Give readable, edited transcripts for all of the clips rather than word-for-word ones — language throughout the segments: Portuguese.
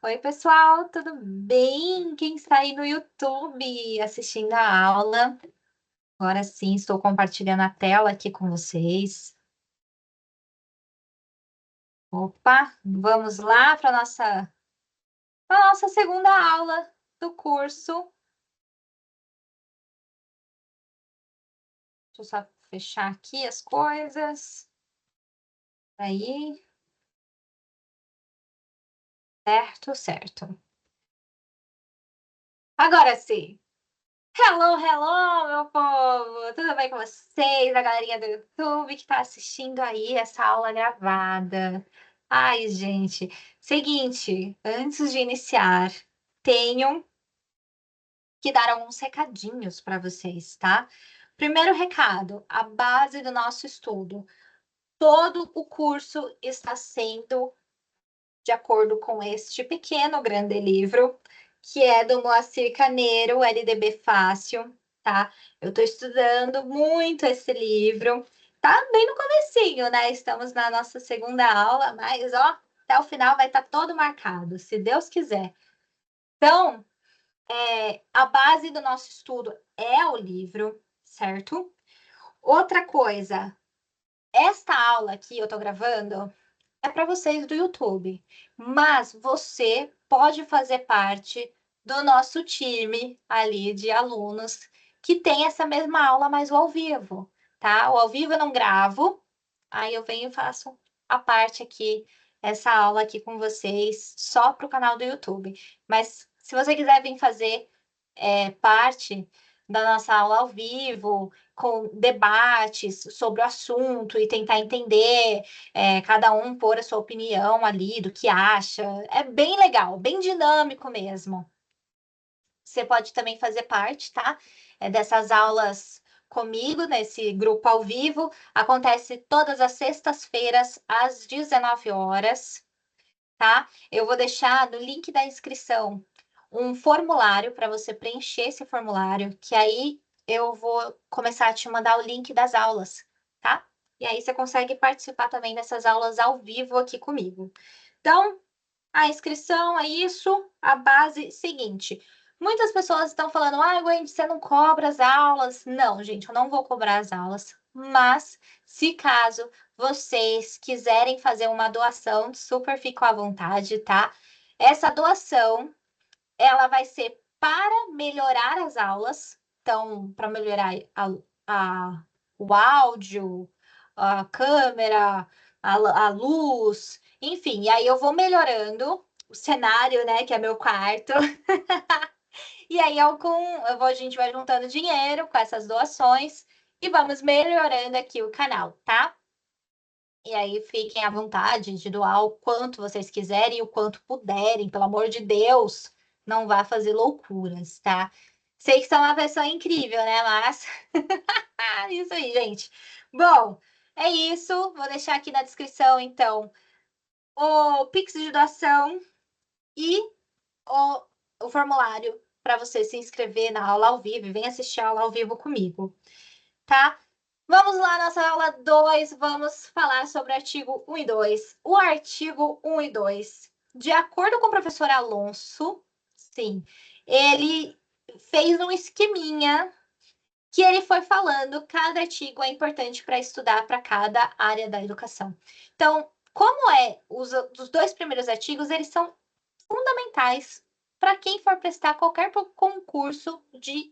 Oi, pessoal, tudo bem? Quem está aí no YouTube assistindo a aula? Agora sim, estou compartilhando a tela aqui com vocês. Opa, vamos lá para a nossa segunda aula do curso. Deixa eu só fechar aqui as coisas. Aí, certo, certo. Agora sim. Hello, hello, meu povo! Tudo bem com vocês? A galerinha do YouTube que está assistindo aí essa aula gravada. Ai, gente, seguinte, antes de iniciar, tenho que dar alguns recadinhos para vocês, tá? Primeiro recado, a base do nosso estudo. Todo o curso está sendo de acordo com este pequeno grande livro, que é do Moacir Caneiro, LDB Fácil, tá? Eu estou estudando muito esse livro. Tá bem no comecinho, né? Estamos na nossa segunda aula, mas ó, até o final vai estar todo marcado, se Deus quiser. Então, a base do nosso estudo é o livro, certo? Outra coisa, esta aula aqui eu tô gravando é para vocês do YouTube, mas você pode fazer parte do nosso time ali de alunos que tem essa mesma aula, mas o ao vivo, tá? O ao vivo eu não gravo, aí eu venho e faço a parte aqui, essa aula aqui com vocês, só para o canal do YouTube. Mas se você quiser vir fazer parte da nossa aula ao vivo, com debates sobre o assunto e tentar entender, cada um pôr a sua opinião ali do que acha. É bem legal, bem dinâmico mesmo. Você pode também fazer parte, tá? Dessas aulas comigo, nesse grupo ao vivo. Acontece todas as sextas-feiras, às 19 horas, tá? Eu vou deixar no link da inscrição um formulário para você preencher esse formulário, que aí eu vou começar a te mandar o link das aulas, tá? E aí você consegue participar também dessas aulas ao vivo aqui comigo. Então, a inscrição é isso, a base seguinte. Muitas pessoas estão falando, Wendy, você não cobra as aulas. Não, gente, eu não vou cobrar as aulas, mas se caso vocês quiserem fazer uma doação, super fico à vontade, tá? Essa doação, ela vai ser para melhorar as aulas, então, para melhorar a, o áudio, a câmera, a luz, enfim, e aí eu vou melhorando o cenário, né, que é meu quarto. E aí a gente vai juntando dinheiro com essas doações e vamos melhorando aqui o canal, tá? E aí fiquem à vontade de doar o quanto vocês quiserem e o quanto puderem, pelo amor de Deus, não vá fazer loucuras, tá? Sei que são uma pessoa incrível, né? Mas isso aí, gente. Bom, é isso. Vou deixar aqui na descrição, então, o Pix de doação e o, o formulário para você se inscrever na aula ao vivo e vem assistir a aula ao vivo comigo, tá? Vamos lá, nossa aula 2, vamos falar sobre o artigo 1 e 2. O artigo 1 e 2, de acordo com o professor Alonso, sim, ele fez um esqueminha que ele foi falando, cada artigo é importante para estudar para cada área da educação. Então, como os dois primeiros artigos, eles são fundamentais para quem for prestar qualquer concurso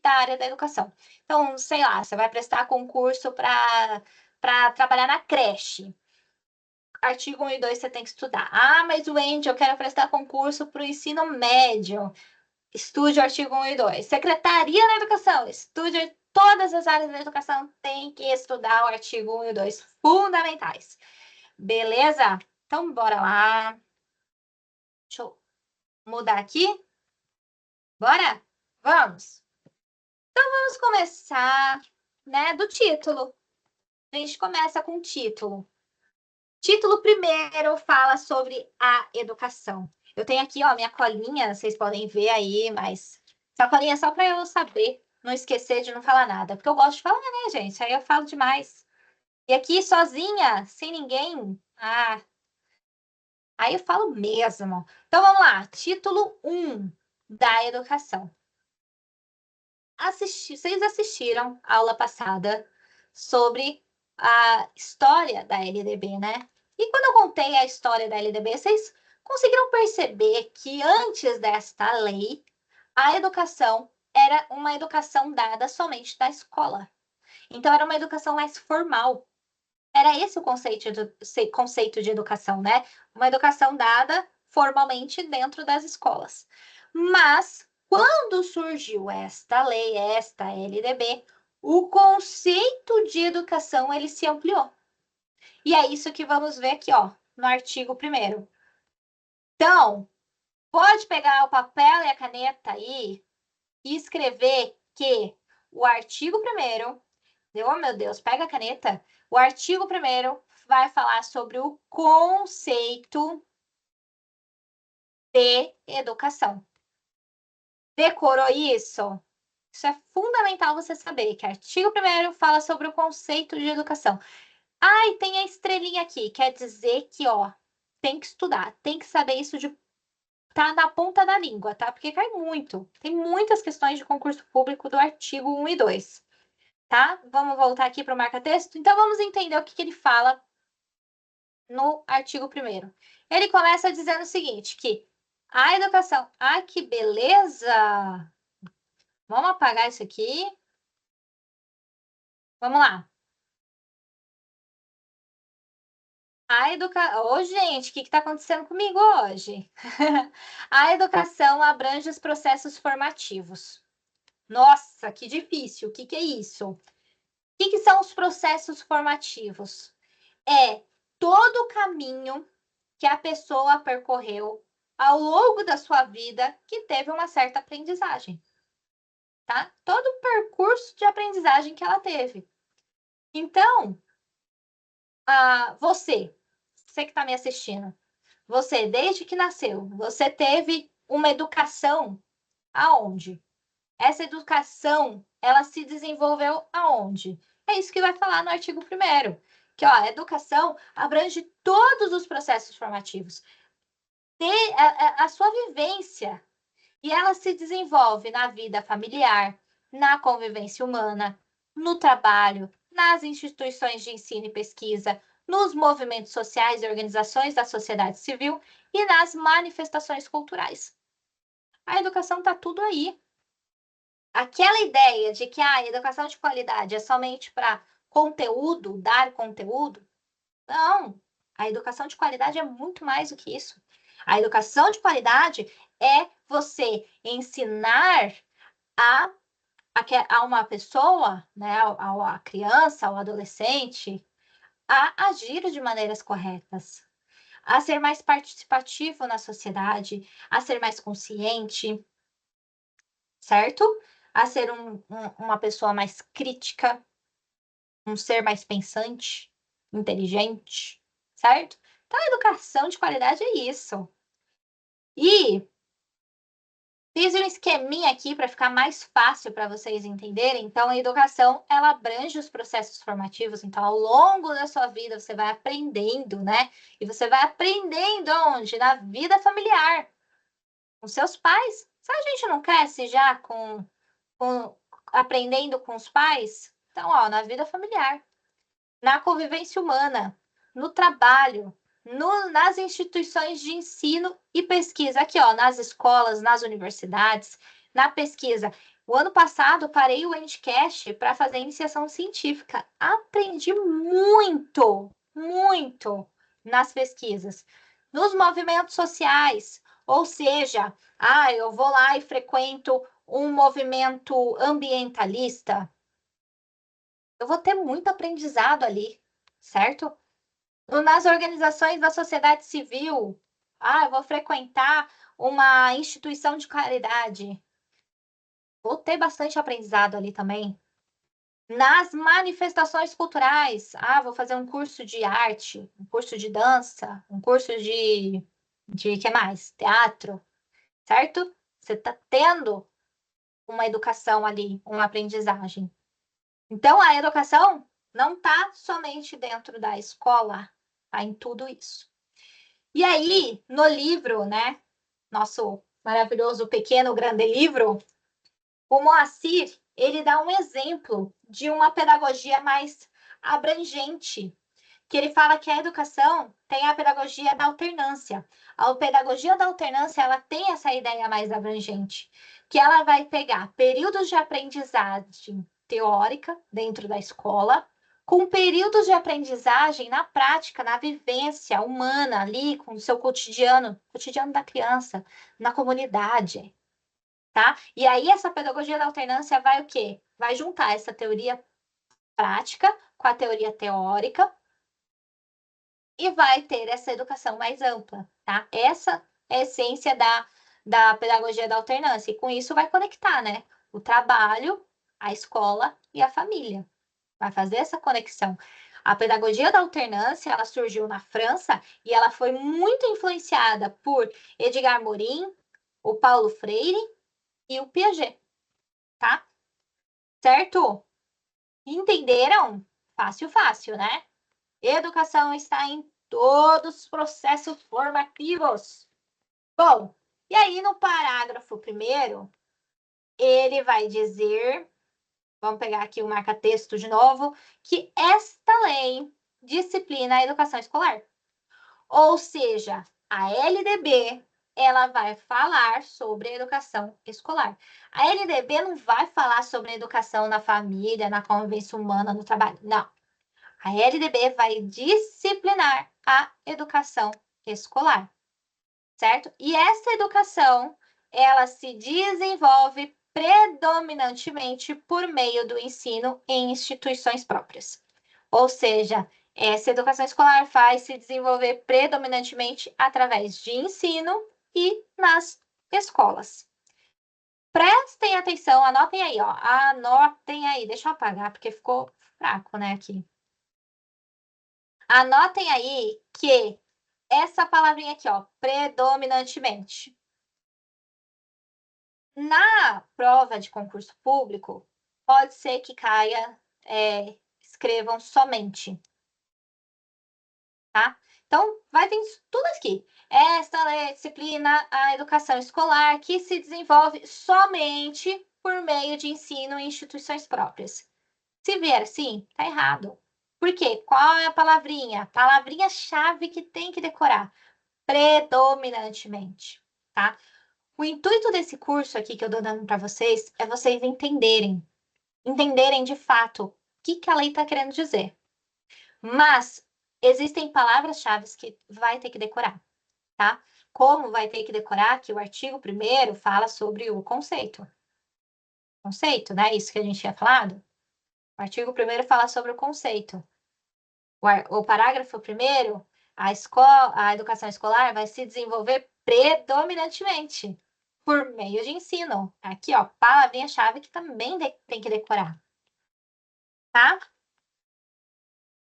da área da educação. Então, sei lá, você vai prestar concurso para trabalhar na creche. Artigo 1 e 2 você tem que estudar. Ah, mas Wendy, eu quero prestar concurso para o ensino médio. Estude o artigo 1 e 2. Secretaria da Educação, estude todas as áreas da educação, tem que estudar o artigo 1 e 2 fundamentais. Beleza? Então, bora lá. Deixa eu mudar aqui. Bora? Vamos. Vamos começar, né, do título. A gente começa com o título. Título primeiro fala sobre a educação. Eu tenho aqui, ó, minha colinha, vocês podem ver aí, mas essa colinha é só para eu saber, não esquecer de não falar nada, porque eu gosto de falar, né, gente? Aí eu falo demais. E aqui sozinha, sem ninguém, Aí eu falo mesmo. Então vamos lá, título 1 da educação. Vocês assistiram a aula passada sobre a história da LDB, né? E quando eu contei a história da LDB, vocês conseguiram perceber que antes desta lei, a educação era uma educação dada somente da escola. Então, era uma educação mais formal. Era esse o conceito de educação, né? Uma educação dada formalmente dentro das escolas. Mas, quando surgiu esta lei, esta LDB, o conceito de educação ele se ampliou. E é isso que vamos ver aqui, ó, no artigo 1º. Então, pode pegar o papel e a caneta aí e escrever que o artigo 1º, oh meu Deus, pega a caneta. O artigo 1º vai falar sobre o conceito de educação. Decorou isso? Isso é fundamental você saber, que artigo 1º fala sobre o conceito de educação. Ah, e tem a estrelinha aqui, quer dizer que, ó, tem que estudar, tem que saber isso de tá na ponta da língua, tá? Porque cai muito. Tem muitas questões de concurso público do artigo 1 e 2, tá? Vamos voltar aqui para o marca-texto? Então, vamos entender o que ele fala no artigo 1º. Ele começa dizendo o seguinte, que a educação... Ai, que beleza! Vamos apagar isso aqui. Vamos lá. Ô, gente, o que está acontecendo comigo hoje? A educação abrange os processos formativos. Nossa, que difícil. O que é isso? O que são os processos formativos? É todo o caminho que a pessoa percorreu ao longo da sua vida que teve uma certa aprendizagem, tá? Todo o percurso de aprendizagem que ela teve. Então, você que está me assistindo, você, desde que nasceu, você teve uma educação aonde? Essa educação, ela se desenvolveu aonde? É isso que vai falar no artigo 1º, que ó, a educação abrange todos os processos formativos. A sua vivência, e ela se desenvolve na vida familiar, na convivência humana, no trabalho, nas instituições de ensino e pesquisa, nos movimentos sociais e organizações da sociedade civil e nas manifestações culturais. A educação está tudo aí. Aquela ideia de que a educação de qualidade é somente para conteúdo, dar conteúdo, não. A educação de qualidade é muito mais do que isso. A educação de qualidade é você ensinar a, a uma pessoa, né, a criança, ao adolescente, a agir de maneiras corretas, a ser mais participativo na sociedade, a ser mais consciente, certo? A ser uma pessoa mais crítica, um ser mais pensante, inteligente, certo? Então, a educação de qualidade é isso. E fiz um esqueminha aqui para ficar mais fácil para vocês entenderem. Então, a educação, ela abrange os processos formativos. Então, ao longo da sua vida, você vai aprendendo, né? E você vai aprendendo onde? Na vida familiar, com seus pais. Se a gente não cresce já aprendendo com os pais, então, ó, na vida familiar, na convivência humana, no trabalho, nas instituições de ensino e pesquisa, aqui, ó, nas escolas, nas universidades, na pesquisa. O ano passado, parei o Endcast para fazer iniciação científica. Aprendi muito, muito nas pesquisas. Nos movimentos sociais, ou seja, eu vou lá e frequento um movimento ambientalista, eu vou ter muito aprendizado ali, certo? Nas organizações da sociedade civil, eu vou frequentar uma instituição de caridade, vou ter bastante aprendizado ali também. Nas manifestações culturais, vou fazer um curso de arte, um curso de dança, um curso de que mais? Teatro, certo? Você está tendo uma educação ali, uma aprendizagem. Então, a educação não está somente dentro da escola, está em tudo isso. E aí, no livro, né, nosso maravilhoso pequeno grande livro, o Moacir, ele dá um exemplo de uma pedagogia mais abrangente, que ele fala que a educação tem a pedagogia da alternância. A pedagogia da alternância, ela tem essa ideia mais abrangente, que ela vai pegar períodos de aprendizagem teórica dentro da escola, com períodos de aprendizagem na prática, na vivência humana ali, com o seu cotidiano, cotidiano da criança, na comunidade, tá? E aí essa pedagogia da alternância vai o quê? Vai juntar essa teoria prática com a teoria teórica e vai ter essa educação mais ampla, tá? Essa é a essência da pedagogia da alternância. E com isso vai conectar, né? O trabalho, a escola e a família. Vai fazer essa conexão. A pedagogia da alternância, ela surgiu na França e ela foi muito influenciada por Edgar Morin, o Paulo Freire e o Piaget, tá? Certo? Entenderam? Fácil, fácil, né? Educação está em todos os processos formativos. Bom, e aí no parágrafo primeiro, ele vai dizer, vamos pegar aqui o marca-texto de novo, que esta lei disciplina a educação escolar. Ou seja, a LDB, ela vai falar sobre a educação escolar. A LDB não vai falar sobre a educação na família, na convivência humana, no trabalho. Não. A LDB vai disciplinar a educação escolar, certo? E essa educação, ela se desenvolve predominantemente por meio do ensino em instituições próprias. Ou seja, essa educação escolar vai se desenvolver predominantemente através de ensino e nas escolas. Prestem atenção, anotem aí, ó. Anotem aí. Deixa eu apagar, porque ficou fraco, né, aqui. Anotem aí que essa palavrinha aqui, ó, predominantemente. Na prova de concurso público, pode ser que caia, escrevam somente, tá? Então, vai vir tudo aqui. Esta é a disciplina, a educação escolar, que se desenvolve somente por meio de ensino em instituições próprias. Se vier assim, tá errado. Por quê? Qual é a palavrinha? Palavrinha-chave que tem que decorar. Predominantemente, tá? O intuito desse curso aqui que eu tô dando para vocês é vocês entenderem de fato o que a lei está querendo dizer. Mas existem palavras-chave que vai ter que decorar, tá? Como vai ter que decorar que o artigo 1º fala sobre o conceito. Conceito, né? Isso que a gente tinha falado. O artigo 1º fala sobre o conceito. O parágrafo 1º, a educação escolar vai se desenvolver predominantemente por meio de ensino. Aqui, ó, palavrinha-chave que também tem que decorar, tá?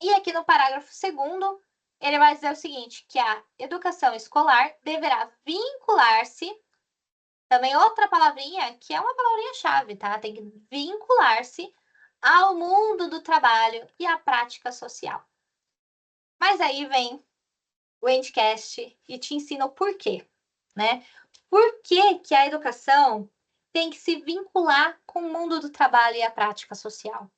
E aqui no parágrafo 2º, ele vai dizer o seguinte, que a educação escolar deverá vincular-se, também outra palavrinha, que é uma palavrinha-chave, tá? Tem que vincular-se ao mundo do trabalho e à prática social. Mas aí vem o Endcast e te ensina o porquê, né? Por que que a educação tem que se vincular com o mundo do trabalho e a prática social?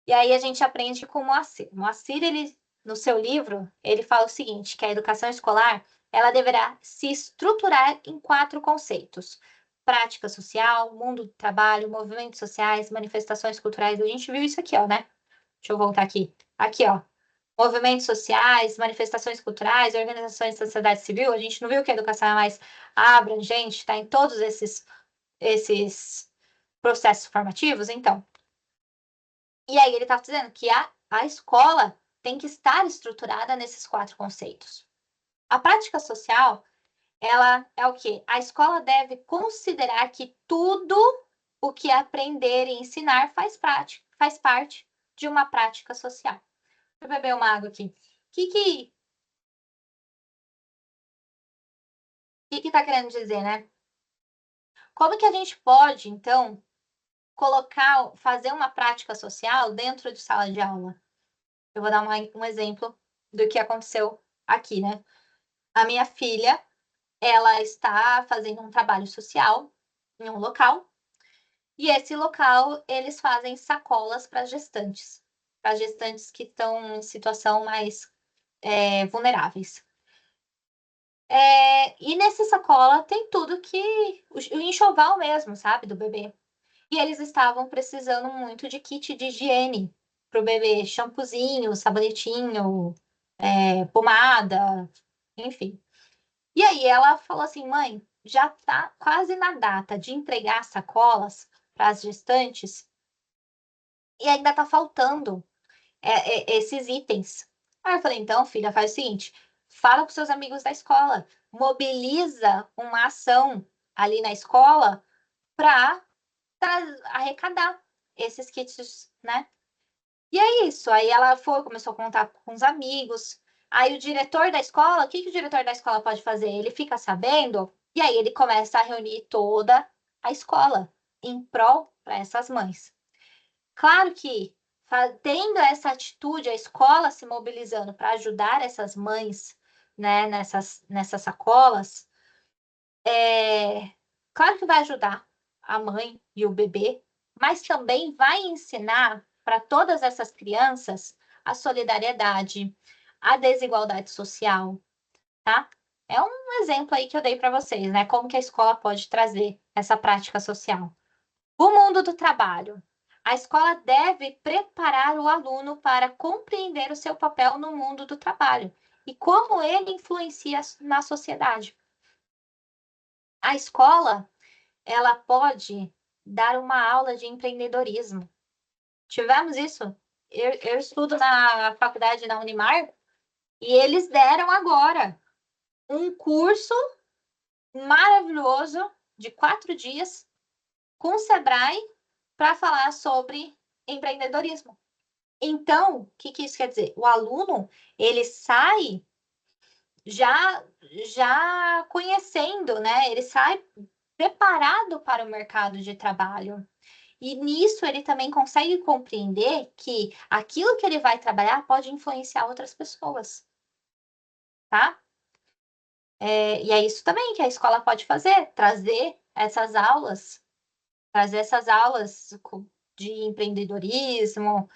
E aí a gente aprende com o Moacir. Moacir, ele, no seu livro, ele fala o seguinte, que a educação escolar, ela deverá se estruturar em 4 conceitos: prática social, mundo do trabalho, movimentos sociais, manifestações culturais. A gente viu isso aqui, ó, né? Deixa eu voltar aqui. Aqui, ó. Movimentos sociais, manifestações culturais, organizações da sociedade civil. A gente não viu que a educação é mais abrangente, está em todos esses processos formativos? Então, e aí ele está dizendo que a escola tem que estar estruturada nesses 4 conceitos. A prática social, ela é o quê? A escola deve considerar que tudo o que aprender e ensinar faz parte de uma prática social. Deixa eu beber uma água aqui. Que está querendo dizer, né? Como que a gente pode, então, fazer uma prática social dentro de sala de aula? Eu vou dar um exemplo do que aconteceu aqui, né? A minha filha, ela está fazendo um trabalho social em um local, e esse local eles fazem sacolas para gestantes que estão em situação mais vulneráveis. E nessa sacola tem tudo que o enxoval mesmo, sabe, do bebê. E eles estavam precisando muito de kit de higiene para o bebê, shampoozinho, sabonetinho, pomada, enfim. E aí ela falou assim, mãe, já tá quase na data de entregar sacolas para as gestantes e ainda tá faltando esses itens. Aí eu falei, então, filha, faz o seguinte, fala com seus amigos da escola, mobiliza uma ação ali na escola para arrecadar esses kits, né? E é isso. Aí ela foi, começou a contar com os amigos. Aí o diretor da escola, o que que o diretor da escola pode fazer? Ele fica sabendo e aí ele começa a reunir toda a escola em prol para essas mães. Claro que tendo essa atitude, a escola se mobilizando para ajudar essas mães, né, nessas sacolas, claro que vai ajudar a mãe e o bebê, mas também vai ensinar para todas essas crianças a solidariedade, a desigualdade social, tá? É um exemplo aí que eu dei para vocês, né? Como que a escola pode trazer essa prática social. O mundo do trabalho. A escola deve preparar o aluno para compreender o seu papel no mundo do trabalho e como ele influencia na sociedade. A escola ela pode dar uma aula de empreendedorismo. Tivemos isso. Eu estudo na faculdade na Unimar e eles deram agora um curso maravilhoso de 4 dias com o Sebrae para falar sobre empreendedorismo. Então, o que isso quer dizer? O aluno ele sai já já conhecendo, né? Ele sai preparado para o mercado de trabalho. E nisso ele também consegue compreender que aquilo que ele vai trabalhar pode influenciar outras pessoas, tá? E é isso também que a escola pode fazer, trazer essas aulas de empreendedorismo,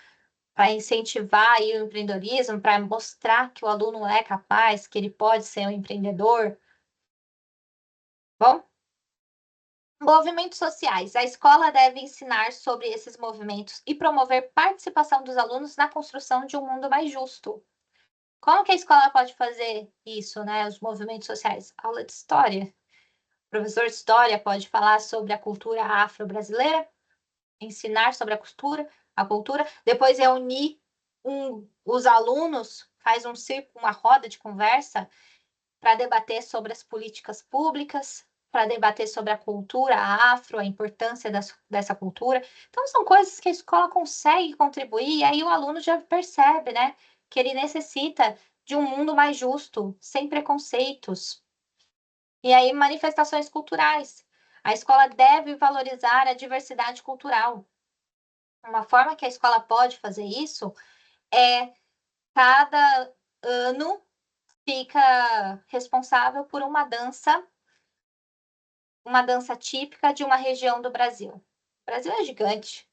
para incentivar aí o empreendedorismo, para mostrar que o aluno é capaz, que ele pode ser um empreendedor. Bom, movimentos sociais. A escola deve ensinar sobre esses movimentos e promover participação dos alunos na construção de um mundo mais justo. Como que a escola pode fazer isso, né? Os movimentos sociais? Aula de história. O professor de história pode falar sobre a cultura afro-brasileira, ensinar sobre a cultura, depois reunir os alunos, faz um círculo, uma roda de conversa para debater sobre as políticas públicas, para debater sobre a cultura afro, a importância dessa cultura. Então, são coisas que a escola consegue contribuir, e aí o aluno já percebe, né, que ele necessita de um mundo mais justo, sem preconceitos. E aí, manifestações culturais. A escola deve valorizar a diversidade cultural. Uma forma que a escola pode fazer isso é cada ano fica responsável por uma dança típica de uma região do Brasil. O Brasil é gigante.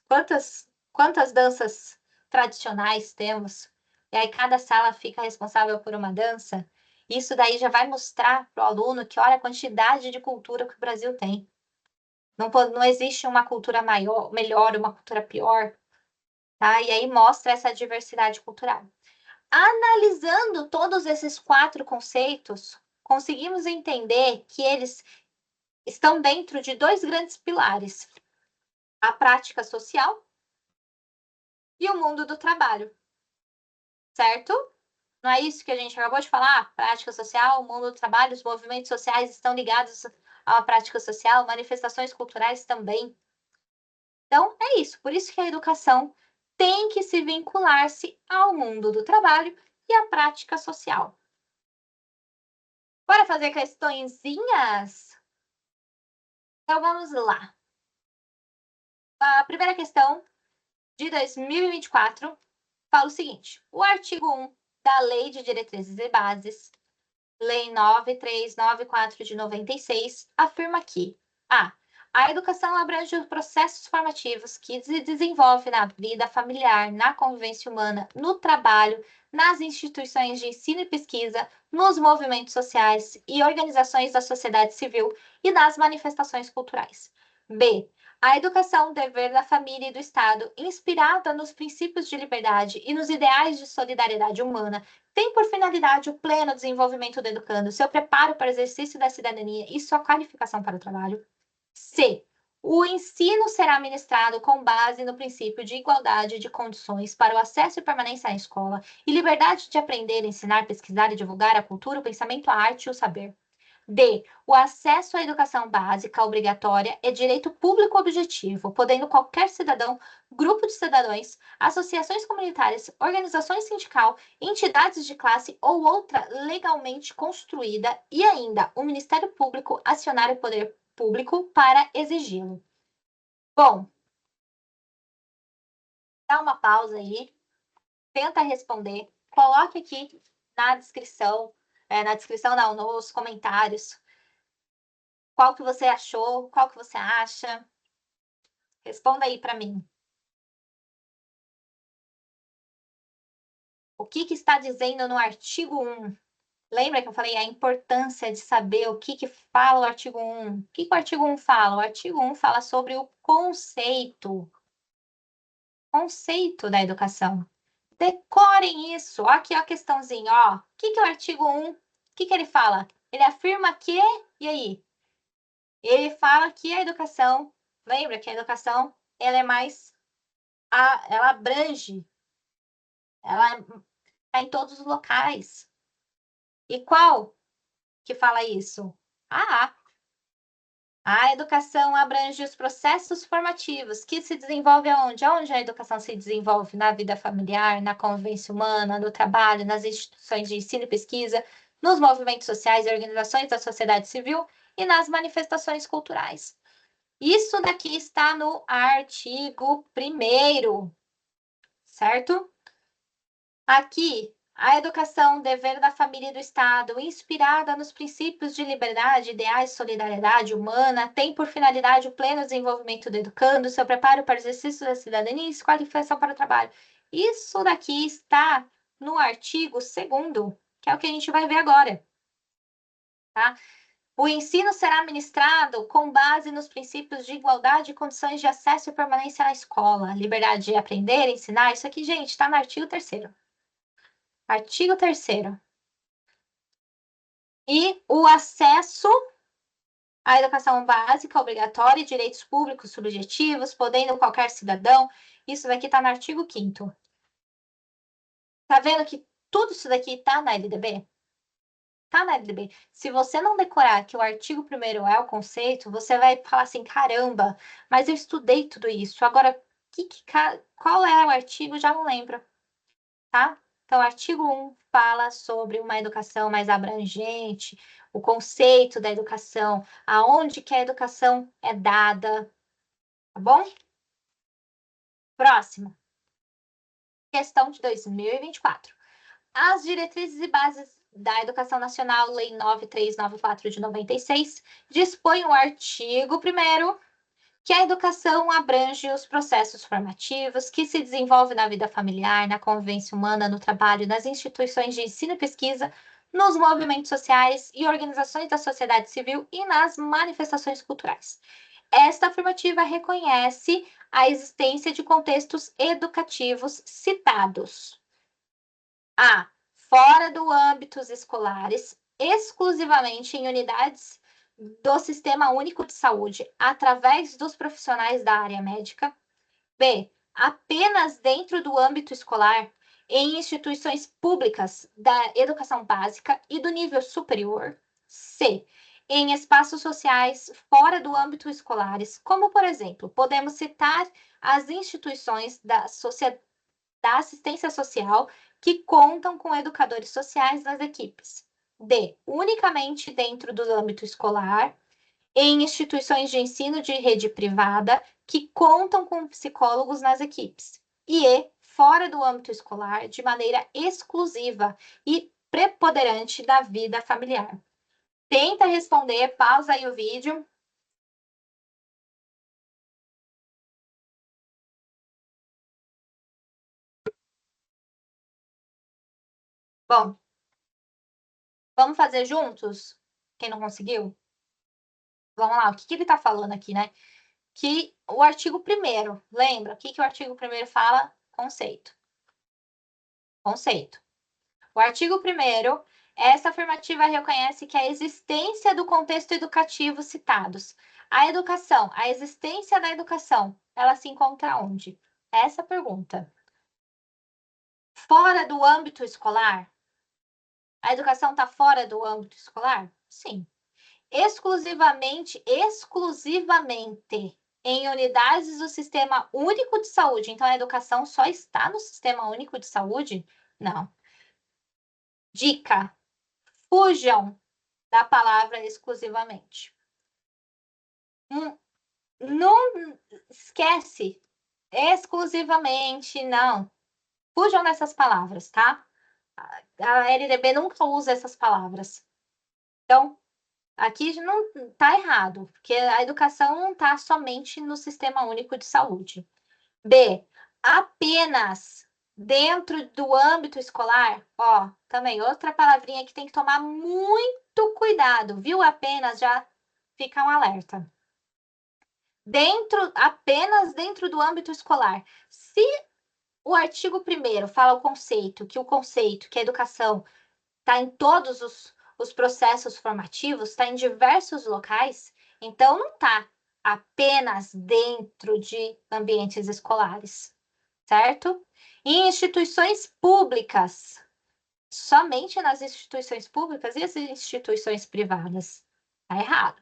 Quantas danças tradicionais temos? E aí cada sala fica responsável por uma dança. Isso daí já vai mostrar para o aluno que olha a quantidade de cultura que o Brasil tem. Não existe uma cultura maior, melhor, uma cultura pior, tá? E aí mostra essa diversidade cultural. Analisando todos esses 4 conceitos, conseguimos entender que eles estão dentro de 2 grandes pilares: a prática social e o mundo do trabalho, certo? Não é isso que a gente acabou de falar? Prática social, o mundo do trabalho, os movimentos sociais estão ligados à prática social, manifestações culturais também. Então, é isso. Por isso que a educação tem que se vincular-se ao mundo do trabalho e à prática social. Bora fazer questõezinhas? Então, vamos lá. A primeira questão de 2024 fala o seguinte: o artigo 1 da Lei de Diretrizes e Bases Lei 9394 de 96 afirma que a educação abrange os processos formativos que se desenvolvem na vida familiar, na convivência humana, no trabalho, nas instituições de ensino e pesquisa, nos movimentos sociais e organizações da sociedade civil e nas manifestações culturais. B. A educação, dever da família e do Estado, inspirada nos princípios de liberdade e nos ideais de solidariedade humana, tem por finalidade o pleno desenvolvimento do educando, seu preparo para o exercício da cidadania e sua qualificação para o trabalho. C. O ensino será ministrado com base no princípio de igualdade de condições para o acesso e permanência à escola e liberdade de aprender, ensinar, pesquisar e divulgar a cultura, o pensamento, a arte e o saber. D. O acesso à educação básica obrigatória é direito público objetivo, podendo qualquer cidadão, grupo de cidadãos, associações comunitárias, organizações sindical, entidades de classe ou outra legalmente construída e ainda o Ministério Público acionar o poder público para exigi-lo. Bom, dá uma pausa aí, tenta responder, coloque aqui na descrição, não, nos comentários, qual que você achou, qual que você acha. Responda aí para mim. O que está dizendo no artigo 1? Lembra que eu falei a importância de saber o que fala o artigo 1? O que o artigo 1 fala? O artigo 1 fala sobre o conceito da educação. Decorem isso. Ó, aqui ó, a questãozinha, ó. O que é o artigo 1? O que ele fala? Ele afirma que, e aí? Ele fala que a educação, lembra que a educação, ela é mais, ela abrange, ela está em todos os locais. E qual que fala isso? A educação abrange os processos formativos que se desenvolvem aonde? Aonde a educação se desenvolve? Na vida familiar, na convivência humana, no trabalho, nas instituições de ensino e pesquisa, nos movimentos sociais e organizações da sociedade civil e nas manifestações culturais. Isso daqui está no artigo 1º, certo? Aqui, a educação, dever da família e do Estado, inspirada nos princípios de liberdade, ideais de solidariedade humana, tem por finalidade o pleno desenvolvimento do educando, seu preparo para o exercício da cidadania e sua qualificação para o trabalho. Isso daqui está no artigo 2º, que é o que a gente vai ver agora. Tá? O ensino será ministrado com base nos princípios de igualdade e condições de acesso e permanência na escola, liberdade de aprender, ensinar. Isso aqui, gente, está no artigo 3º. Artigo 3º. E o acesso à educação básica obrigatória e direitos públicos subjetivos, podendo qualquer cidadão. Isso daqui está no artigo 5º. Tá vendo que tudo isso daqui está na LDB? Tá na LDB. Se você não decorar que o artigo 1º é o conceito, você vai falar assim, caramba, mas eu estudei tudo isso. Agora, qual é o artigo? Já não lembro, tá? Então, o artigo 1 fala sobre uma educação mais abrangente, o conceito da educação, aonde que a educação é dada, tá bom? Próximo. Questão de 2024. As diretrizes e bases da Educação Nacional, Lei 9394 de 96, dispõe o artigo 1º que a educação abrange os processos formativos que se desenvolvem na vida familiar, na convivência humana, no trabalho, nas instituições de ensino e pesquisa, nos movimentos sociais e organizações da sociedade civil e nas manifestações culturais. Esta afirmativa reconhece a existência de contextos educativos citados. Fora do âmbitos escolares, exclusivamente em unidades do Sistema Único de Saúde, através dos profissionais da área médica. B. Apenas dentro do âmbito escolar, em instituições públicas da educação básica e do nível superior. C. Em espaços sociais fora do âmbito escolares, como, por exemplo, podemos citar as instituições da assistência social que contam com educadores sociais nas equipes. D. Unicamente dentro do âmbito escolar, em instituições de ensino de rede privada que contam com psicólogos nas equipes. E fora do âmbito escolar, de maneira exclusiva e preponderante da vida familiar. Tenta responder, pausa aí o vídeo. Bom, vamos fazer juntos? Quem não conseguiu? Vamos lá, o que ele está falando aqui, né? Que o artigo 1º, lembra? O que o artigo 1º fala? Conceito. Conceito. O artigo 1º, essa afirmativa reconhece que a existência do contexto educativo citados. A educação, a existência da educação, ela se encontra onde? Essa pergunta. Fora do âmbito escolar? A educação está fora do âmbito escolar? Sim. Exclusivamente em unidades do Sistema Único de Saúde. Então, a educação só está no Sistema Único de Saúde? Não. Dica: fujam da palavra exclusivamente. Não esquece. Exclusivamente, não. Fujam dessas palavras, tá? A LDB nunca usa essas palavras. Então, aqui não está errado, porque a educação não está somente no Sistema Único de Saúde. B, apenas dentro do âmbito escolar, ó, também outra palavrinha que tem que tomar muito cuidado, viu? Apenas já fica um alerta. Apenas dentro do âmbito escolar. Se o artigo 1º fala o conceito, que a educação está em todos os processos formativos, está em diversos locais, então não está apenas dentro de ambientes escolares, certo? Em instituições públicas, somente nas instituições públicas e as instituições privadas. Está errado.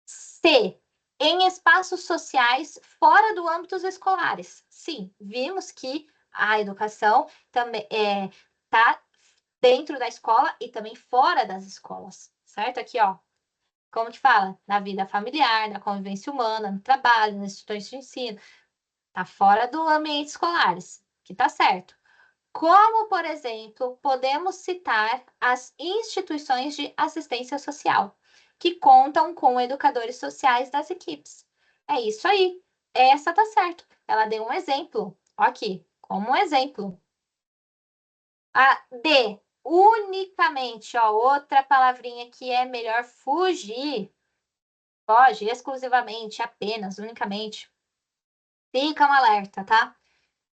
C, em espaços sociais fora do âmbito escolares. Sim, vimos que a educação também está dentro da escola e também fora das escolas, certo? Aqui, ó, como que fala? Na vida familiar, na convivência humana, no trabalho, nas instituições de ensino. Tá fora do ambiente escolares, que tá certo. Como, por exemplo, podemos citar as instituições de assistência social, que contam com educadores sociais das equipes. É isso aí. Essa tá certo. Ela deu um exemplo. Ó aqui, como um exemplo. A D, unicamente, ó, outra palavrinha que é melhor fugir. Foge exclusivamente, apenas, unicamente. Fica um alerta, tá?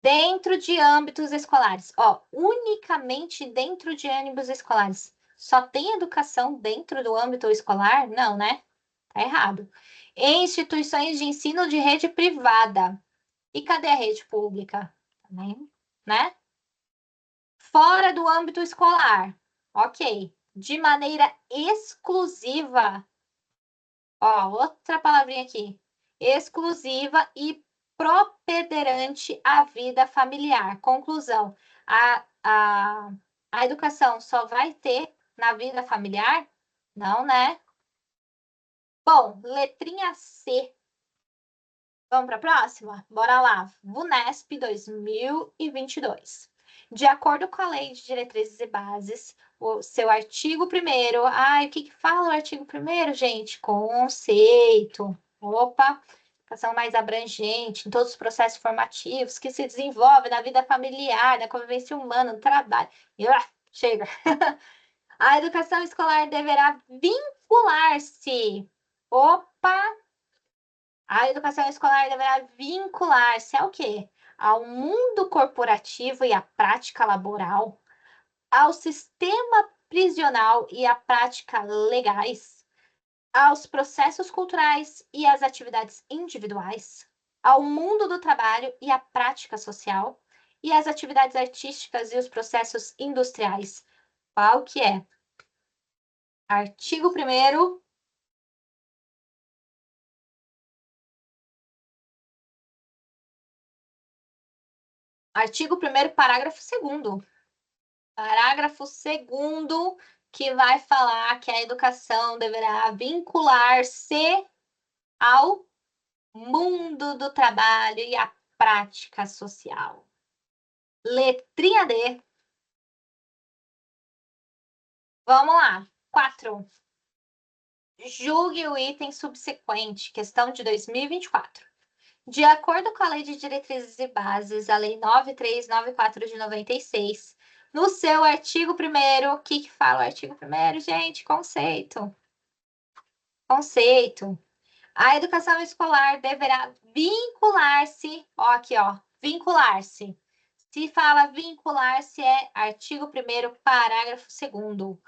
Dentro de âmbitos escolares. Ó, unicamente dentro de âmbitos escolares. Só tem educação dentro do âmbito escolar? Não, né? Tá errado. Em instituições de ensino de rede privada. E cadê a rede pública? Também, né? Fora do âmbito escolar. Ok. De maneira exclusiva. Ó, outra palavrinha aqui. Exclusiva e propederante à vida familiar. Conclusão. A educação só vai ter na vida familiar? Não, né? Bom, letrinha C. Vamos para a próxima? Bora lá. VUNESP 2022. De acordo com a Lei de Diretrizes e Bases, o seu artigo 1º. Ai, o que fala o artigo 1º, gente? Conceito. Opa, educação mais abrangente em todos os processos formativos que se desenvolvem na vida familiar, na convivência humana, no trabalho. Chega. A educação escolar deverá vincular-se. Opa! A educação escolar deverá vincular-se ao quê? Ao mundo corporativo e à prática laboral, ao sistema prisional e à prática legais, aos processos culturais e às atividades individuais, ao mundo do trabalho e à prática social, e às atividades artísticas e os processos industriais. Qual que é? Artigo 1º. Artigo 1º, parágrafo 2º. Parágrafo 2º, que vai falar que a educação deverá vincular-se ao mundo do trabalho e à prática social. Letrinha D. Vamos lá. 4. Julgue o item subsequente, questão de 2024. De acordo com a Lei de Diretrizes e Bases, a Lei 9394 de 96, no seu artigo 1º, o que fala o artigo 1º, gente? Conceito. Conceito. A educação escolar deverá vincular-se, ó, aqui, ó, vincular-se. Se fala vincular-se, é artigo 1º, parágrafo 2º,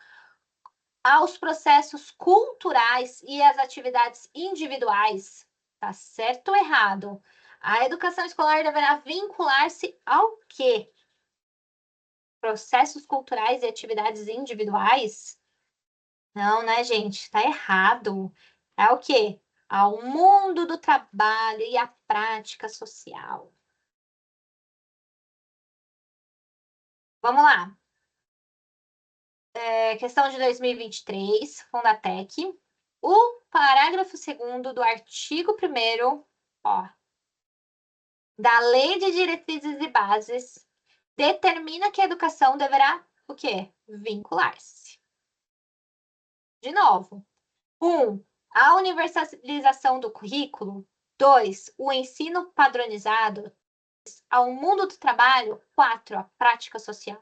aos processos culturais e às atividades individuais. Tá certo ou errado? A educação escolar deverá vincular-se ao quê? Processos culturais e atividades individuais? Não, né, gente? Tá errado. É o quê? Ao mundo do trabalho e à prática social. Vamos lá. Questão de 2023, Fundatec. O parágrafo 2º do artigo 1º, ó, da Lei de Diretrizes e Bases determina que a educação deverá o quê? Vincular-se. De novo. 1. A universalização do currículo. 2. O ensino padronizado. Ao mundo do trabalho. 4. A prática social.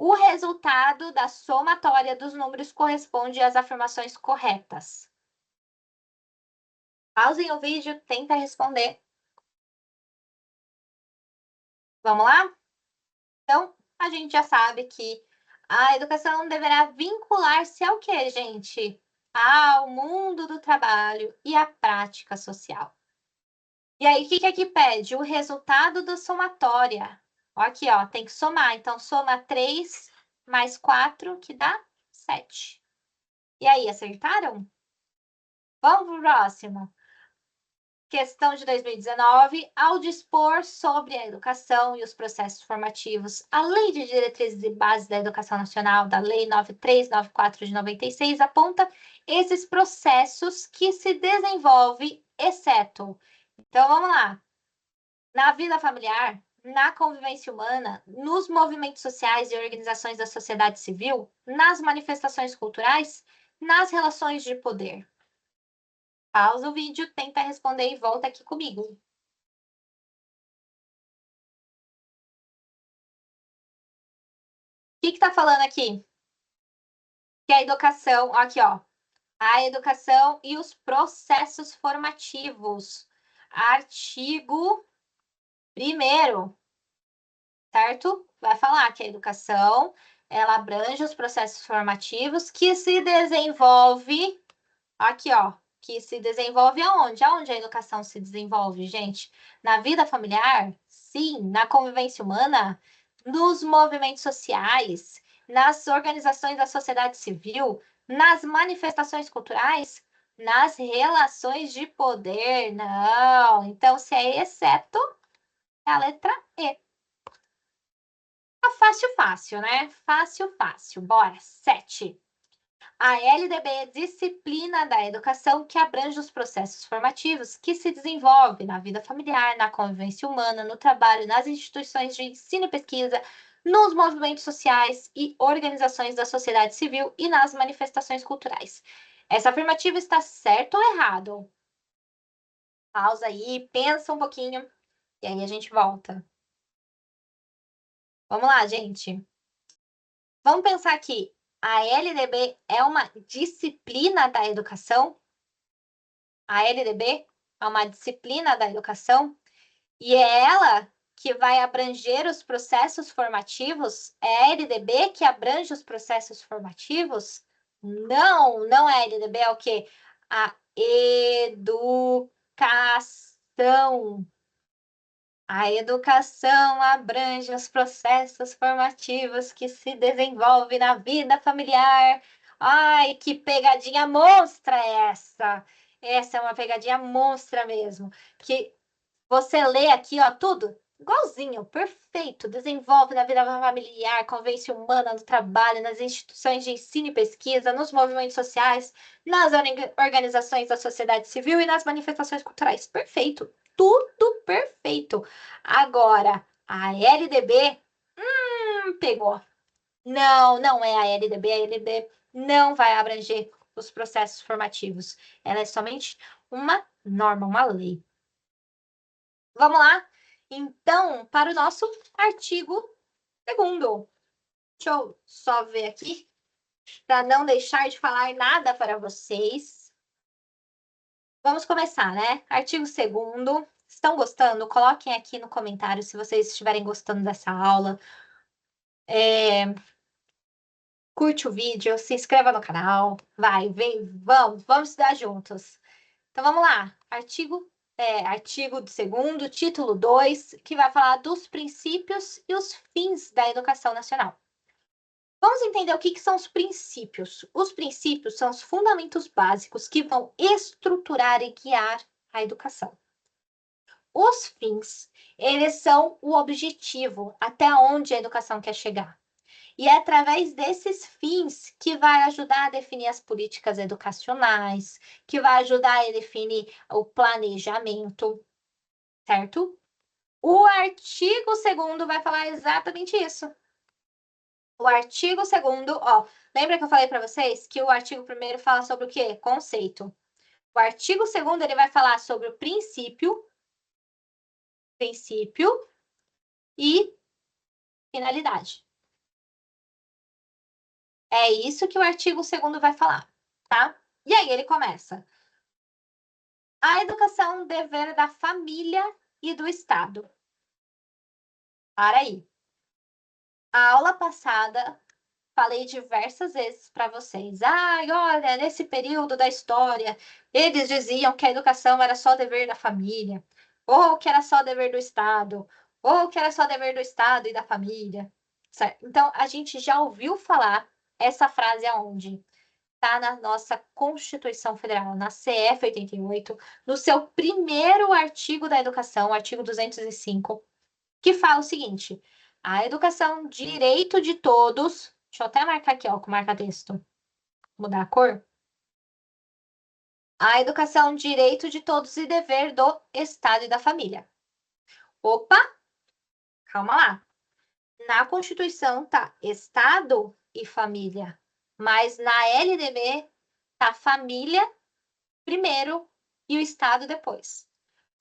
O resultado da somatória dos números corresponde às afirmações corretas. Pausem o vídeo, tenta responder. Vamos lá? Então, a gente já sabe que a educação deverá vincular-se ao quê, gente? Ao mundo do trabalho e à prática social. E aí, o que aqui pede? O resultado da somatória. Ó, aqui, ó, tem que somar. Então, soma 3 mais 4, que dá 7. E aí, acertaram? Vamos para o próximo. Questão de 2019, ao dispor sobre a educação e os processos formativos, a Lei de Diretrizes e Bases da Educação Nacional, da Lei 9394 de 96, aponta esses processos que se desenvolvem, exceto. Então, vamos lá. Na vida familiar, na convivência humana, nos movimentos sociais e organizações da sociedade civil, nas manifestações culturais, nas relações de poder. Pausa o vídeo, tenta responder e volta aqui comigo. O que está falando aqui? Que a educação, aqui, ó, a educação e os processos formativos. Artigo 1º, certo? Vai falar que a educação, ela abrange os processos formativos que se desenvolve, aqui, ó, que se desenvolve aonde? Aonde a educação se desenvolve, gente? Na vida familiar? Sim. Na convivência humana? Nos movimentos sociais? Nas organizações da sociedade civil? Nas manifestações culturais? Nas relações de poder? Não. Então, se é exceto, é a letra E. Tá fácil, fácil, né? Fácil, fácil. Bora. 7. A LDB é disciplina da educação que abrange os processos formativos que se desenvolvem na vida familiar, na convivência humana, no trabalho, nas instituições de ensino e pesquisa, nos movimentos sociais e organizações da sociedade civil e nas manifestações culturais. Essa afirmativa está certo ou errado? Pausa aí, pensa um pouquinho e aí a gente volta. Vamos lá, gente. Vamos pensar aqui. A LDB é uma disciplina da educação? A LDB é uma disciplina da educação e é ela que vai abranger os processos formativos? É a LDB que abrange os processos formativos? Não, não é a LDB, é o quê? A educação. A educação abrange os processos formativos que se desenvolvem na vida familiar. Ai, que pegadinha monstra essa! Essa é uma pegadinha monstra mesmo. Que você lê aqui, ó, tudo igualzinho, perfeito. Desenvolve na vida familiar, convivência humana, no trabalho, nas instituições de ensino e pesquisa, nos movimentos sociais, nas organizações da sociedade civil e nas manifestações culturais. Perfeito. Tudo perfeito. Agora, a LDB, pegou. Não, não é a LDB. A LDB não vai abranger os processos formativos. Ela é somente uma norma, uma lei. Vamos lá? Então, para o nosso artigo segundo. Deixa eu só ver aqui, para não deixar de falar nada para vocês. Vamos começar, né? Artigo segundo. Estão gostando? Coloquem aqui no comentário se vocês estiverem gostando dessa aula. Curte o vídeo, se inscreva no canal. Vai, vem, vamos estudar juntos. Então vamos lá. Artigo do segundo, título 2, que vai falar dos princípios e os fins da educação nacional. Vamos entender o que são os princípios. Os princípios são os fundamentos básicos que vão estruturar e guiar a educação. Os fins, eles são o objetivo, até onde a educação quer chegar. E é através desses fins que vai ajudar a definir as políticas educacionais, que vai ajudar a definir o planejamento, certo? O artigo segundo vai falar exatamente isso. O artigo segundo, ó, lembra que eu falei para vocês que o artigo primeiro fala sobre o quê? Conceito. O artigo segundo ele vai falar sobre o princípio e finalidade. É isso que o artigo segundo vai falar, tá? E aí ele começa. A educação dever da família e do Estado. Para aí. A aula passada falei diversas vezes para vocês. Ai, olha, nesse período da história, eles diziam que a educação era só dever da família, ou que era só dever do Estado, ou que era só dever do Estado e da família. Certo? Então, a gente já ouviu falar essa frase aonde? Está na nossa Constituição Federal, na CF 88, no seu primeiro artigo da educação, artigo 205, que fala o seguinte: a educação, direito de todos. Deixa eu até marcar aqui, ó, com marca-texto. Mudar a cor. A educação, direito de todos e dever do Estado e da família. Opa, calma lá. Na Constituição tá Estado e família, mas na LDB tá família primeiro e o Estado depois.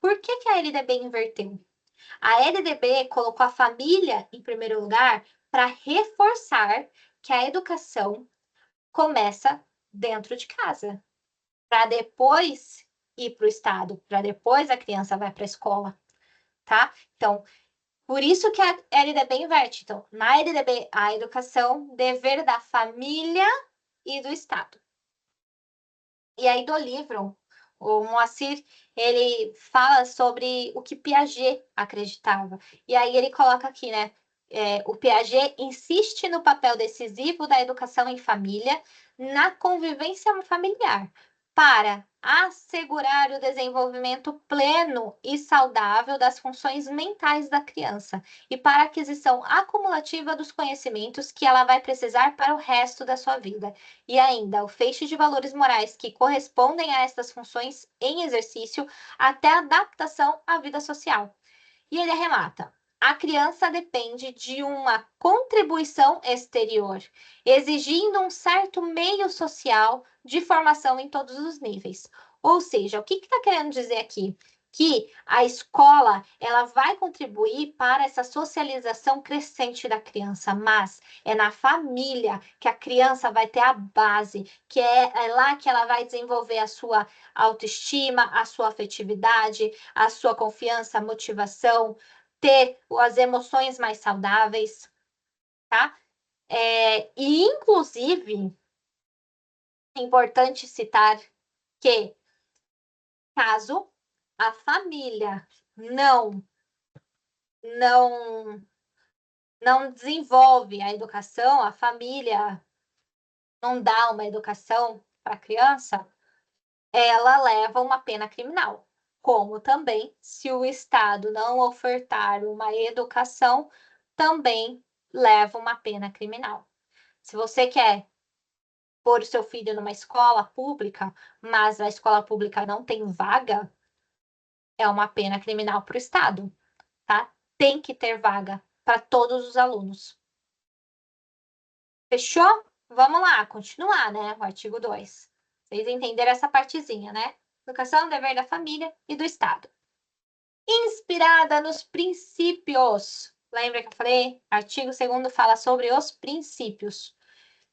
Por que que a LDB inverteu? A LDB colocou a família em primeiro lugar para reforçar que a educação começa dentro de casa, para depois ir para o Estado, para depois a criança vai para a escola, tá? Então, por isso que a LDB inverte. Então, na LDB, a educação, dever da família e do Estado. E aí, do livro, o Moacir, ele fala sobre o que Piaget acreditava. E aí ele coloca aqui, né? O Piaget insiste no papel decisivo da educação em família na convivência familiar, para assegurar o desenvolvimento pleno e saudável das funções mentais da criança e para a aquisição acumulativa dos conhecimentos que ela vai precisar para o resto da sua vida. E ainda o feixe de valores morais que correspondem a estas funções em exercício até a adaptação à vida social. E ele arremata: a criança depende de uma contribuição exterior, exigindo um certo meio social de formação em todos os níveis. Ou seja, o que está querendo dizer aqui? Que a escola ela vai contribuir para essa socialização crescente da criança, mas é na família que a criança vai ter a base, que é lá que ela vai desenvolver a sua autoestima, a sua afetividade, a sua confiança, a motivação, ter as emoções mais saudáveis, tá? E, inclusive, é importante citar que, caso a família não, não desenvolve a educação, a família não dá uma educação para a criança, ela leva uma pena criminal. Como também, se o Estado não ofertar uma educação, também leva uma pena criminal. Se você quer pôr o seu filho numa escola pública, mas a escola pública não tem vaga, é uma pena criminal para o Estado, tá? Tem que ter vaga para todos os alunos. Fechou? Vamos lá, continuar, né? O artigo 2. Vocês entenderam essa partezinha, né? Educação, dever da família e do Estado. Inspirada nos princípios. Lembra que eu falei? Artigo 2º fala sobre os princípios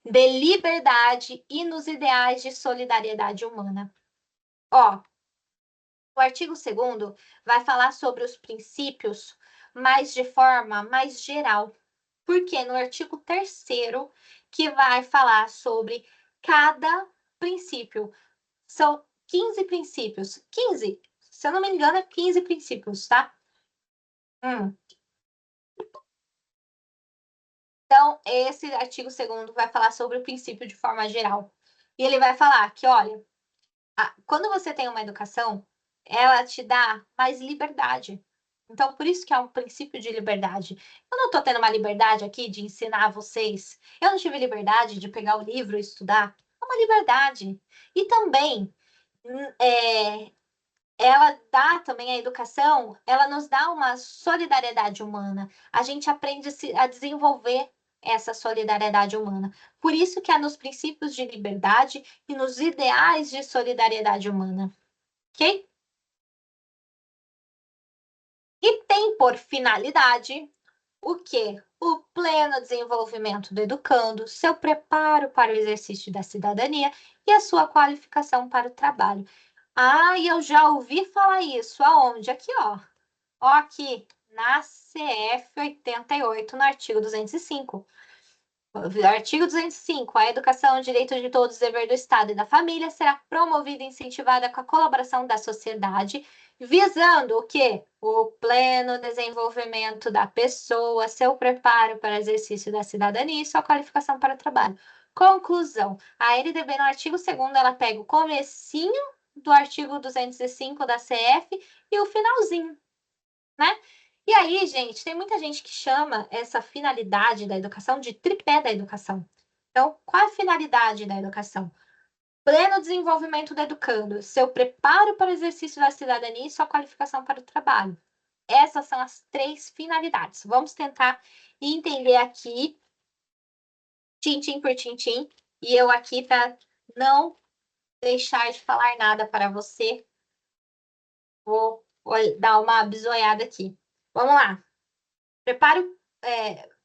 de liberdade e nos ideais de solidariedade humana. Ó, o artigo 2º vai falar sobre os princípios, mas de forma mais geral. Porque no artigo 3º, que vai falar sobre cada princípio. São 15 princípios. 15, se eu não me engano, é 15 princípios, tá? Então, esse artigo 2º vai falar sobre o princípio de forma geral. E ele vai falar que, olha, quando você tem uma educação, ela te dá mais liberdade. Então, por isso que é um princípio de liberdade. Eu não estou tendo uma liberdade aqui de ensinar vocês. Eu não tive liberdade de pegar o livro e estudar. É uma liberdade. E também, ela dá também a educação, ela nos dá uma solidariedade humana. A gente aprende a desenvolver essa solidariedade humana. Por isso que é nos princípios de liberdade e nos ideais de solidariedade humana, ok? E tem por finalidade o quê? O pleno desenvolvimento do educando, seu preparo para o exercício da cidadania e a sua qualificação para o trabalho. Ah, e eu já ouvi falar isso. Aonde? Aqui, ó. Ó, aqui, na CF 88, no artigo 205. Artigo 205. A educação é um direito de todos, dever do Estado e da família, será promovida e incentivada com a colaboração da sociedade, visando o quê? O pleno desenvolvimento da pessoa, seu preparo para o exercício da cidadania e sua qualificação para o trabalho. Conclusão. A LDB, no artigo 2º, ela pega o comecinho do artigo 205 da CF e o finalzinho, né? E aí, gente, tem muita gente que chama essa finalidade da educação de tripé da educação. Então, qual é a finalidade da educação? Pleno desenvolvimento do educando, seu preparo para o exercício da cidadania e sua qualificação para o trabalho. Essas são as 3 finalidades. Vamos tentar entender aqui, tintim por tintim, e eu aqui para não deixar de falar nada para você, vou dar uma bisoiada aqui. Vamos lá. Preparo,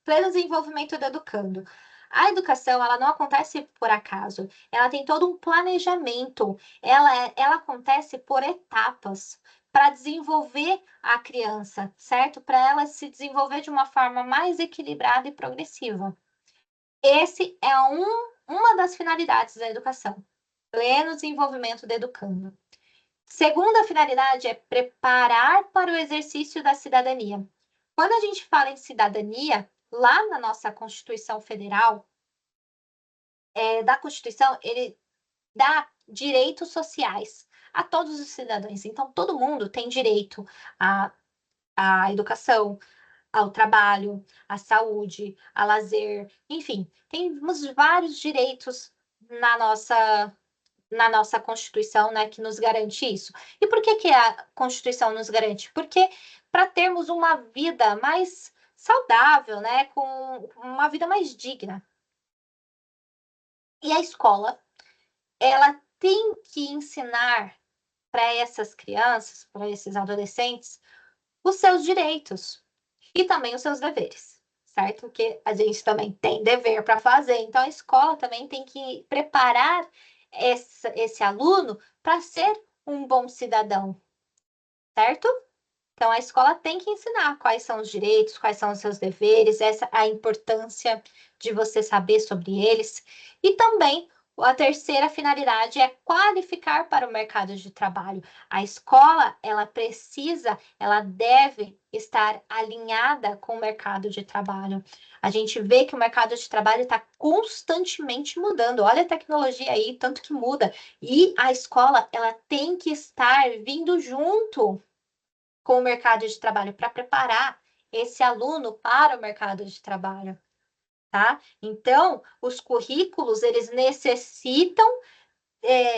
pleno desenvolvimento do educando. A educação, ela não acontece por acaso, ela tem todo um planejamento, ela acontece por etapas para desenvolver a criança, certo? Para ela se desenvolver de uma forma mais equilibrada e progressiva. Esse é uma das finalidades da educação, pleno desenvolvimento do educando. Segunda finalidade é preparar para o exercício da cidadania. Quando a gente fala em cidadania, lá na nossa Constituição Federal, da Constituição, ele dá direitos sociais a todos os cidadãos. Então, todo mundo tem direito à, à educação, ao trabalho, à saúde, a lazer, enfim, temos vários direitos na nossa Constituição, né, que nos garante isso. E por que a Constituição nos garante? Porque para termos uma vida mais saudável, né, com uma vida mais digna. E a escola, ela tem que ensinar para essas crianças, para esses adolescentes, os seus direitos e também os seus deveres, certo? Porque a gente também tem dever para fazer, então a escola também tem que preparar esse aluno para ser um bom cidadão, certo? Então, a escola tem que ensinar quais são os direitos, quais são os seus deveres, essa a importância de você saber sobre eles. E também a terceira finalidade é qualificar para o mercado de trabalho. A escola, ela deve estar alinhada com o mercado de trabalho. A gente vê que o mercado de trabalho está constantemente mudando. Olha a tecnologia aí, tanto que muda. E a escola, ela tem que estar vindo junto com o mercado de trabalho para preparar esse aluno para o mercado de trabalho, tá? Então, os currículos, eles necessitam,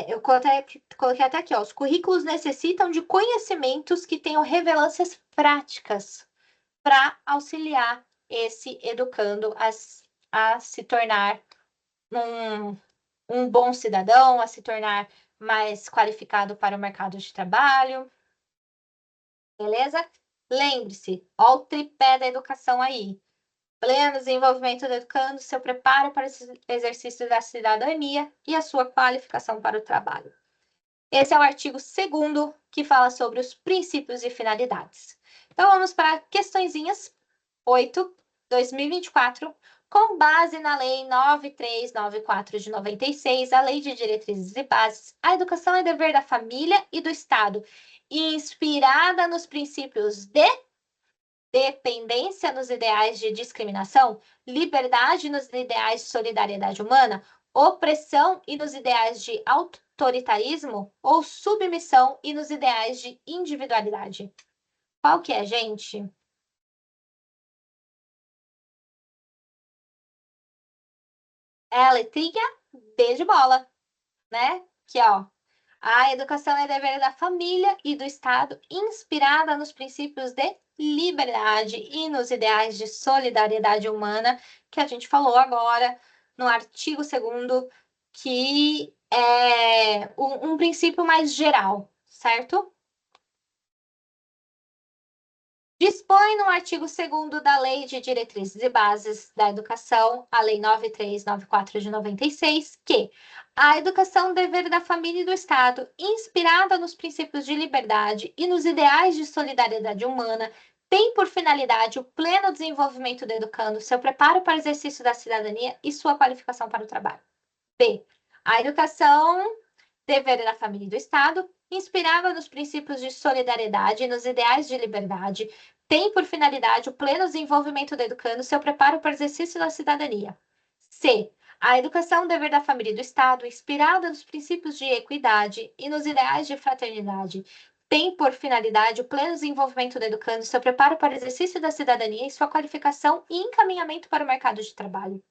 eu coloquei até aqui, ó, os currículos necessitam de conhecimentos que tenham relevâncias práticas para auxiliar esse educando a se tornar um bom cidadão, a se tornar mais qualificado para o mercado de trabalho. Beleza? Lembre-se, ó o tripé da educação aí. Pleno desenvolvimento do educando, seu preparo para o exercício da cidadania e a sua qualificação para o trabalho. Esse é o artigo 2º que fala sobre os princípios e finalidades. Então, vamos para questõezinhas 8, 2024, com base na Lei 9394 de 96, a Lei de Diretrizes e Bases, a educação é dever da família e do Estado, inspirada nos princípios de dependência nos ideais de discriminação, liberdade nos ideais de solidariedade humana, opressão e nos ideais de autoritarismo ou submissão e nos ideais de individualidade. Qual que é, gente? É a letrinha B de bola, né? Que, ó, a educação é dever da família e do Estado, inspirada nos princípios de liberdade e nos ideais de solidariedade humana, que a gente falou agora no artigo 2º, que é um princípio mais geral, certo? Dispõe no artigo 2º da Lei de Diretrizes e Bases da Educação, a Lei 9394 de 96, que a educação é dever da família e do Estado, inspirada nos princípios de liberdade e nos ideais de solidariedade humana, tem por finalidade o pleno desenvolvimento do educando, seu preparo para o exercício da cidadania e sua qualificação para o trabalho. B. A educação dever da família e do Estado, inspirada nos princípios de solidariedade e nos ideais de liberdade, tem por finalidade o pleno desenvolvimento do educando, seu preparo para o exercício da cidadania. C. A educação dever da família e do Estado, inspirada nos princípios de equidade e nos ideais de fraternidade, tem por finalidade o pleno desenvolvimento do educando, seu preparo para o exercício da cidadania e sua qualificação e encaminhamento para o mercado de trabalho.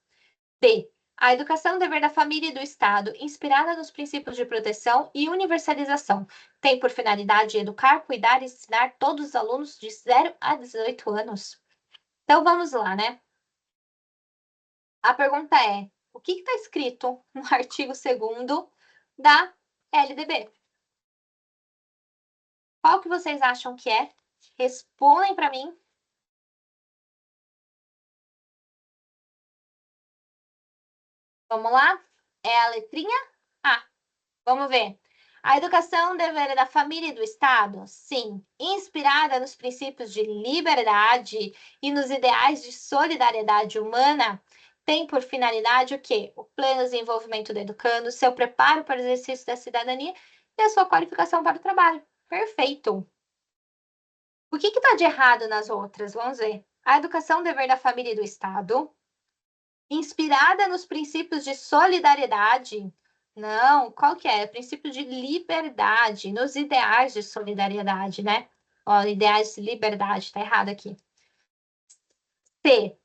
D. A educação é dever da família e do Estado, inspirada nos princípios de proteção e universalização, tem por finalidade educar, cuidar e ensinar todos os alunos de 0 a 18 anos. Então vamos lá, né? A pergunta é: o que está escrito no artigo 2º da LDB? Qual que vocês acham que é? Respondem para mim. Vamos lá? É a letrinha A. Vamos ver. A educação dever da família e do Estado? Sim. Inspirada nos princípios de liberdade e nos ideais de solidariedade humana, tem por finalidade o quê? O pleno desenvolvimento do educando, seu preparo para o exercício da cidadania e a sua qualificação para o trabalho. Perfeito. O que está de errado nas outras? Vamos ver. A educação dever da família e do Estado, inspirada nos princípios de solidariedade. Não, qual que é? O princípio de liberdade, nos ideais de solidariedade, né? Ó, ideais de liberdade, tá errado aqui. C.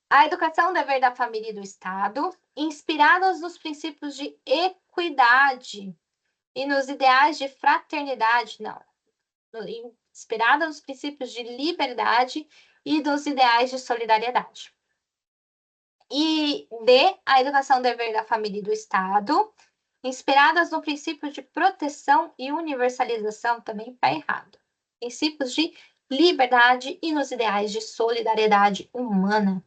A educação é um dever da família e do Estado, inspiradas nos princípios de equidade e nos ideais de fraternidade, não. Inspirada nos princípios de liberdade e dos ideais de solidariedade. E D, a educação é um dever da família e do Estado, inspiradas no princípio de proteção e universalização, também está errado. Princípios de liberdade e nos ideais de solidariedade humana.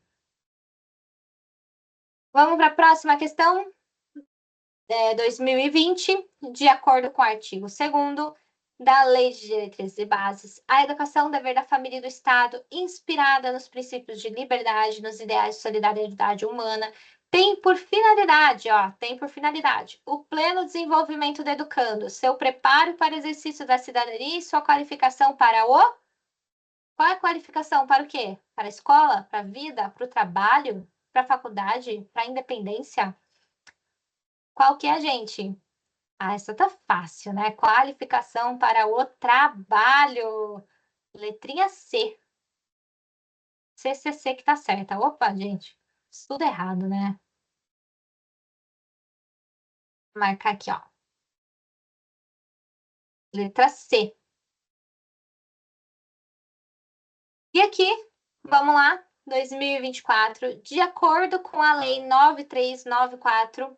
Vamos para a próxima questão. 2020, de acordo com o artigo 2º da Lei de Diretrizes e Bases, a educação é um dever da família e do Estado, inspirada nos princípios de liberdade, nos ideais de solidariedade humana, tem por finalidade, o pleno desenvolvimento do educando, seu preparo para o exercício da cidadania e sua qualificação para o... Qual é a qualificação para o quê? Para a escola, para a vida, para o trabalho, para a faculdade, para a independência? Qual que é, gente? Ah, essa tá fácil, né? Qualificação para o trabalho. Letrinha C. CCC que tá certa. Opa, gente. Isso tudo errado, né? Vou marcar aqui, ó. Letra C. E aqui, vamos lá. 2024, de acordo com a Lei 9394,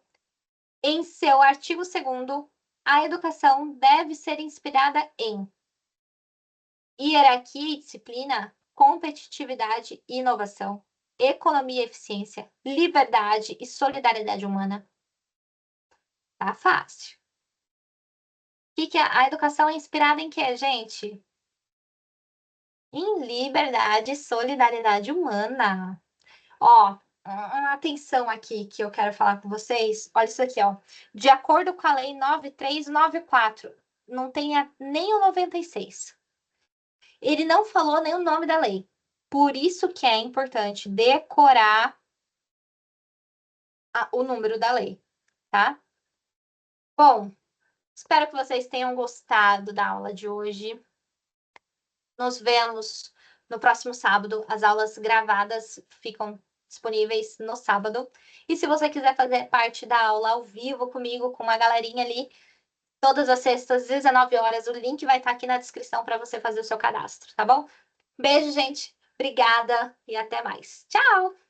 em seu artigo 2º, a educação deve ser inspirada em hierarquia e disciplina, competitividade e inovação, economia e eficiência, liberdade e solidariedade humana. Tá fácil. Que a educação é inspirada em quê, gente? Em liberdade e solidariedade humana. Ó, uma atenção aqui que eu quero falar com vocês. Olha isso aqui, ó. De acordo com a Lei 9394, não tem nem o 96. Ele não falou nem o nome da lei. Por isso que é importante decorar o número da lei, tá? Bom, espero que vocês tenham gostado da aula de hoje. Nos vemos no próximo sábado. As aulas gravadas ficam disponíveis no sábado. E se você quiser fazer parte da aula ao vivo comigo, com uma galerinha ali, todas as sextas, 19 horas, o link vai estar aqui na descrição para você fazer o seu cadastro, tá bom? Beijo, gente. Obrigada e até mais. Tchau!